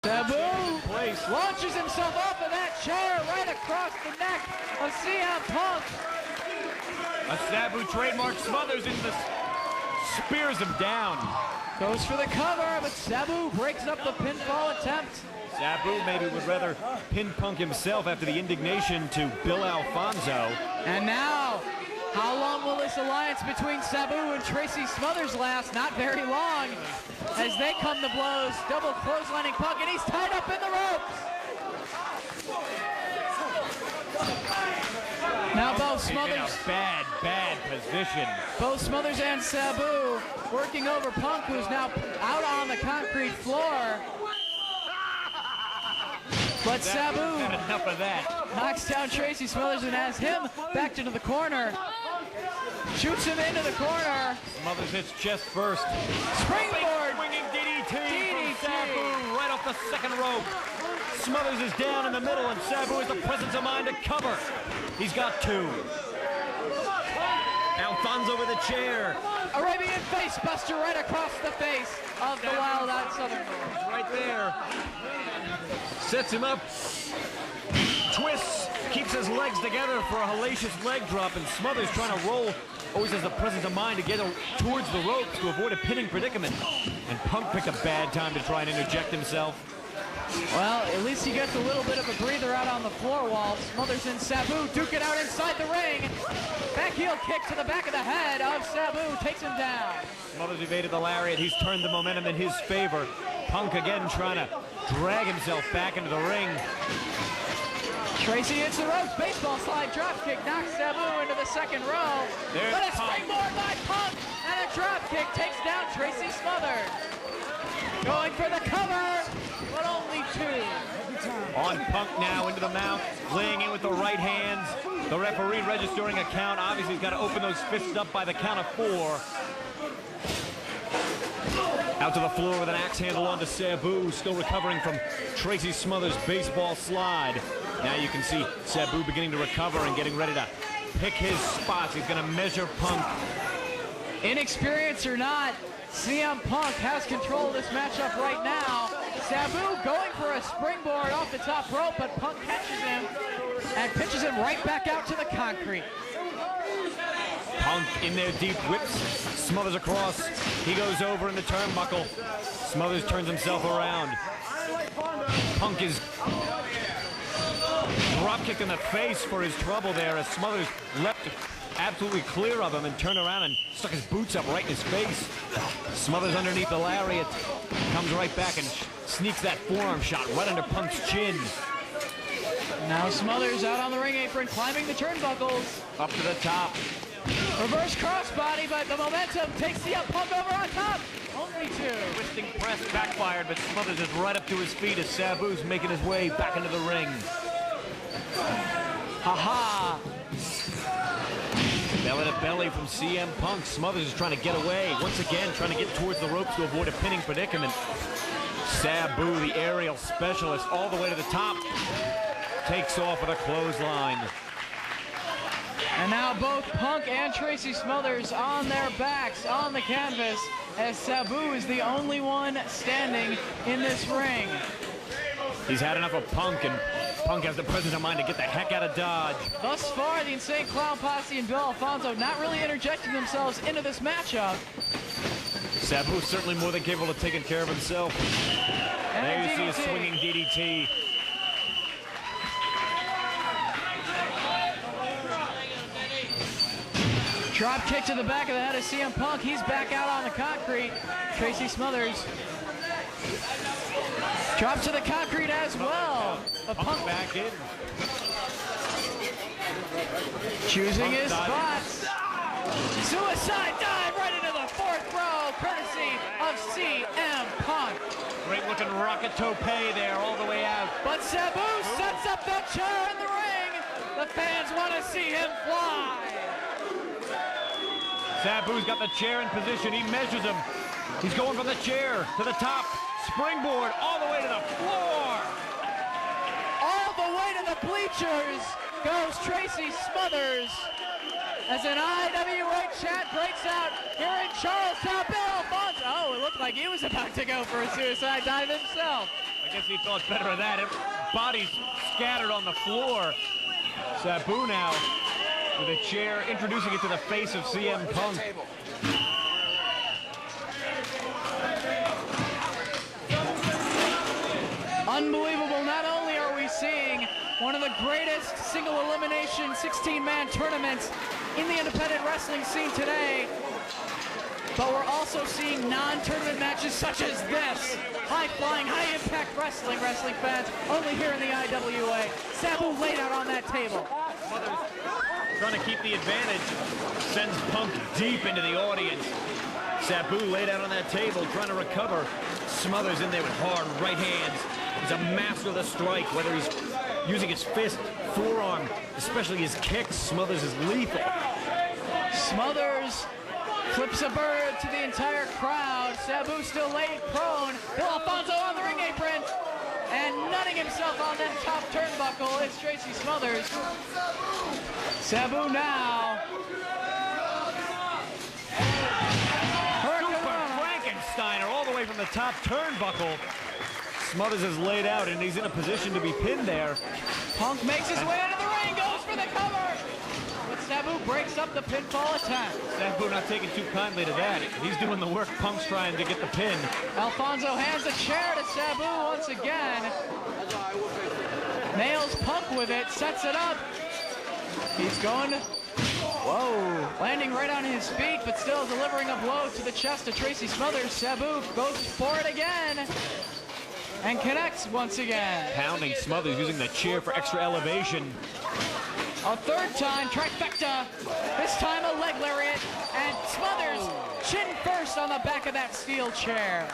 Sabu launches himself off of that chair right across the neck of CM Punk. A Sabu trademark Smothers into the spears him down. Goes for the cover, but Sabu breaks up the pinfall attempt. Sabu maybe would rather pin Punk himself after the indignation to Bill Alfonso. And now, how long will this alliance between Sabu and Tracy Smothers last? Not very long, as they come to blows. Double clotheslining Punk, and he's tied up in the ropes. Now both Smothers, in a bad position. Both Smothers and Sabu working over Punk, who's now out on the concrete floor. But Sabu enough of that. Knocks down Tracy Smothers and has him backed into the corner. Shoots him into the corner. Smothers hits chest first. Springboard. Swinging DDT from Sabu right off the second rope. Smothers is down in the middle, and Sabu has the presence of mind to cover. He's got two. Alfonso with a chair. Arabian face buster right across the face of the wild-eyed Southern Boy. Right there. Sets him up. Twists. Keeps his legs together for a hellacious leg drop, and Smothers trying to roll. Always has the presence of mind to get towards the ropes to avoid a pinning predicament. And Punk picked a bad time to try and interject himself. Well, at least he gets a little bit of a breather out on the floor wall. Smothers and Sabu duke it out inside the ring. Back heel kick to the back of the head of Sabu takes him down. Smothers evaded the lariat. He's turned the momentum in his favor. Punk again trying to drag himself back into the ring. Tracy hits the ropes. Baseball slide drop kick knocks Sabu into the second row. There's but a Punk. springboard by Punk and a drop kick takes down Tracy Smothers. Going for the cover, but only two. On Punk now into the mount, laying in with the right hands. The referee registering a count. Obviously, he's got to open those fists up by the count of 4. Out to the floor with an axe handle onto Sabu, still recovering from Tracy Smothers' baseball slide. Now you can see Sabu beginning to recover and getting ready to pick his spots. He's going to measure Punk. Inexperienced or not, CM Punk has control of this matchup right now. Sabu going for a springboard off the top rope, but Punk catches him and pitches him right back out to the concrete. Punk in there deep, whips Smothers across. He goes over in the turnbuckle. Smothers turns himself around. Punk is drop kicked in the face for his trouble there as Smothers leapt absolutely clear of him and turned around and stuck his boots up right in his face. Smothers underneath the lariat, comes right back and sneaks that forearm shot right under Punk's chin. Now Smothers out on the ring apron, climbing the turnbuckles. Up to the top. Reverse crossbody, but the momentum takes the Punk over on top. Only two. Twisting press backfired, but Smothers is right up to his feet as Sabu's making his way back into the ring. Ha-ha. Belly to belly from CM Punk. Smothers is trying to get away. Once again, trying to get towards the ropes to avoid a pinning predicament. Sabu, the aerial specialist, all the way to the top. Takes off with a clothesline. And now both Punk and Tracy Smothers on their backs on the canvas as Sabu is the only one standing in this ring. He's had enough of Punk, and Punk has the presence of mind to get the heck out of Dodge. Thus far, the Insane Clown Posse and Bill Alfonso not really interjecting themselves into this matchup. Sabu certainly more than capable of taking care of himself. And there you see a swinging DDT. Drop kick to the back of the head of CM Punk. He's back out on the concrete. Tracy Smothers. Drop to the concrete as well. Punk back in. Choosing his spots. Suicide dive right into the 4th row, courtesy of CM Punk. Great looking rocket tope there all the way out. But Sabu sets up that chair in the ring. The fans want to see him fly. Sabu's got the chair in position. He measures him. He's going from the chair to the top. Springboard all the way to the floor. All the way to the bleachers goes Tracy Smothers as an IWA chant breaks out here in Charlestown. Bill Alfonso. Oh, it looked like he was about to go for a suicide dive himself. I guess he thought better of that. Bodies scattered on the floor. Sabu now with a chair, introducing it to the face of CM Punk. Unbelievable. Not only are we seeing one of the greatest single elimination 16-man tournaments in the independent wrestling scene today, but we're also seeing non-tournament matches such as this. High-flying, high-impact wrestling fans, only here in the IWA. Sabu laid out on that table. Smothers trying to keep the advantage, sends Punk deep into the audience. Sabu laid out on that table, trying to recover. Smothers in there with hard right hands. He's a master of the strike, whether he's using his fist, forearm, especially his kicks. Smothers is lethal. Smothers flips a bird to the entire crowd. Sabu still laid prone. Bill Alfonso on the ring apron. And nutting himself on that top turnbuckle is Tracy Smothers. Sabu now. Super Frankensteiner all the way from the top turnbuckle. Smothers is laid out and he's in a position to be pinned there. Punk makes his way into the ring, goes for the cover. But Sabu breaks up the pinfall attack. Sabu not taking too kindly to that. He's doing the work. Punk's trying to get the pin. Alfonso hands a chair to Sabu once again. Nails Punk with it, sets it up. He's going, whoa, landing right on his feet, but still delivering a blow to the chest of Tracy Smothers. Sabu goes for it again and connects once again. Pounding Smothers, using the chair for extra elevation. A third time, trifecta. This time a leg lariat, and Smothers chin first on the back of that steel chair.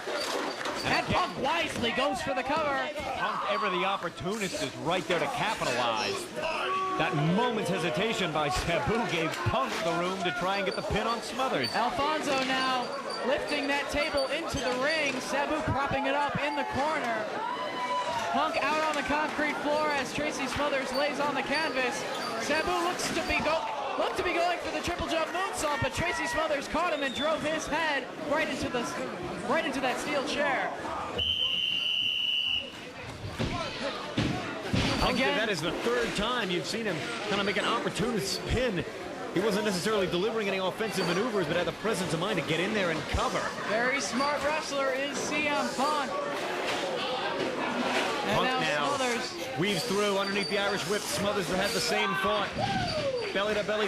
And Punk wisely goes for the cover. Punk, ever the opportunist, is right there to capitalize. That moment's hesitation by Sabu gave Punk the room to try and get the pin on Smothers. Alfonso now lifting that table into the ring. Sabu propping it up in the corner. Punk out on the concrete floor as Tracy Smothers lays on the canvas. Sabu looks to be going for the triple jump moonsault, but Tracy Smothers caught him and drove his head right into that steel chair. Again, that is the third time you've seen him kind of make an opportunist pin. He wasn't necessarily delivering any offensive maneuvers, but had the presence of mind to get in there and cover. Very smart wrestler is CM Punk. And Punk now now Smothers weaves through underneath the Irish whip. Smothers had the same thought. Belly to belly.